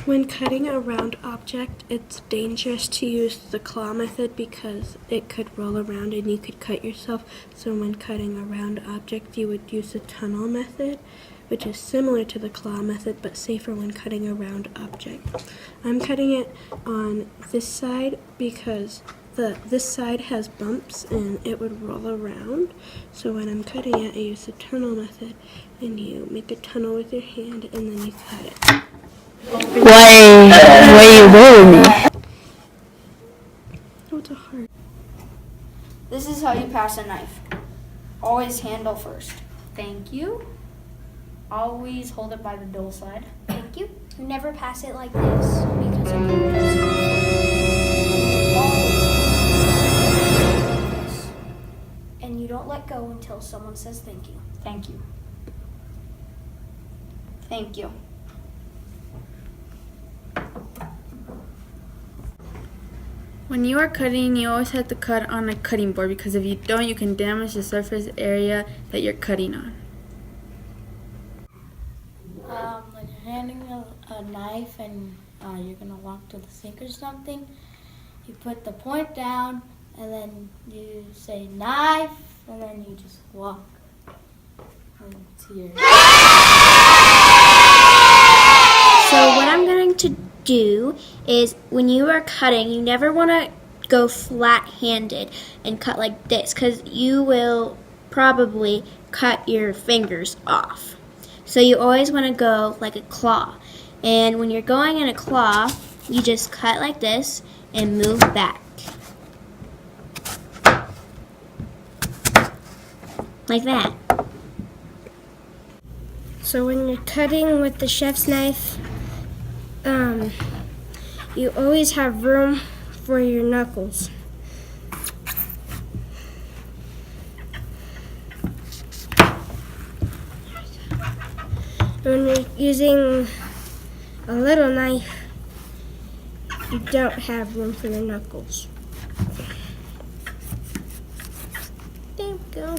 When cutting a round object, it's dangerous to use the claw method because it could roll around and you could cut yourself. So when cutting a round object, you would use the tunnel method, which is similar to the claw method but safer when cutting a round object. I'm cutting it on this side because this side has bumps and it would roll around. So when I'm cutting it, I use the tunnel method, and you make a tunnel with your hand and then you cut it. Why you rolling me? Oh, it's a heart. This is how you pass a knife. Always handle first. Thank you. Always hold it by the dull side. Thank you. You never pass it like this because it can and you don't let go until someone says thank you. Thank you. Thank you. When you are cutting, you always have to cut on a cutting board because if you don't, you can damage the surface area that you're cutting on. When you're handing a knife and you're going to walk to the sink or something, you put the point down and then you say knife and then you just walk to your... So what I'm going to do is when you are cutting, you never want to go flat-handed and cut like this because you will probably cut your fingers off. So you always want to go like a claw. And when you're going in a claw, you just cut like this and move back. Like that. So when you're cutting with the chef's knife, you always have room for your knuckles. When you're using a little knife, you don't have room for your knuckles. There you go.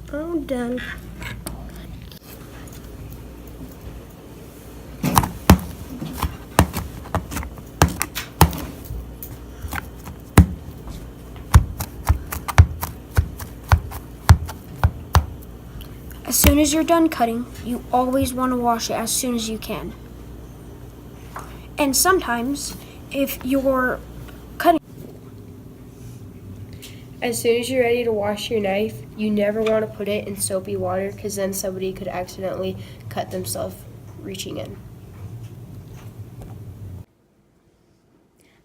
I'm done. As soon as you're done cutting, you always want to wash it as soon as you can. And sometimes, if you're cutting... As soon as you're ready to wash your knife, you never want to put it in soapy water because then somebody could accidentally cut themselves reaching in.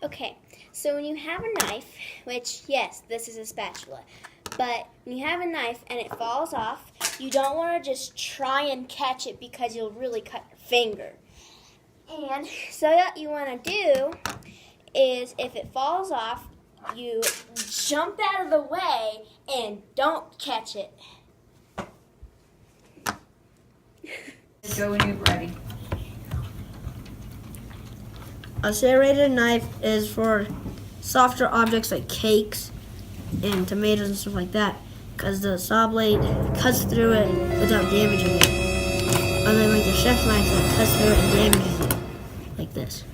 Okay, so when you have a knife, which, yes, this is a spatula, but when you have a knife and it falls off, you don't want to just try and catch it because you'll really cut your finger. And so what you want to do is if it falls off, you jump out of the way and don't catch it. Go when you're ready. A serrated knife is for softer objects like cakes and tomatoes and stuff like that, because the saw blade cuts through it without damaging it. Unlike like the chef's knife that cuts through it and damages it, like this.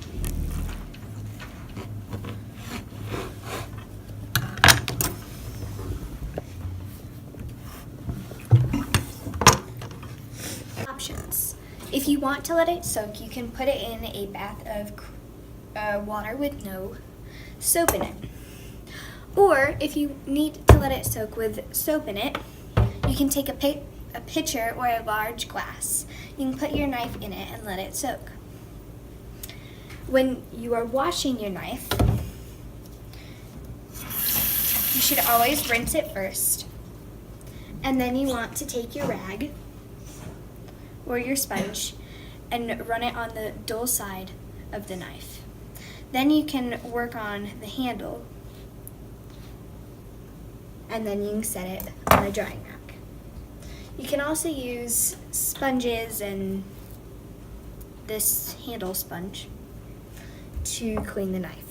Options. If you want to let it soak, you can put it in a bath of water with no soap in it. Or if you need to let it soak with soap in it, you can take a pitcher or a large glass. You can put your knife in it and let it soak. When you are washing your knife, you should always rinse it first. And then you want to take your rag or your sponge and run it on the dull side of the knife. Then you can work on the handle, and then you can set it on a drying rack. You can also use sponges and this handle sponge to clean the knife.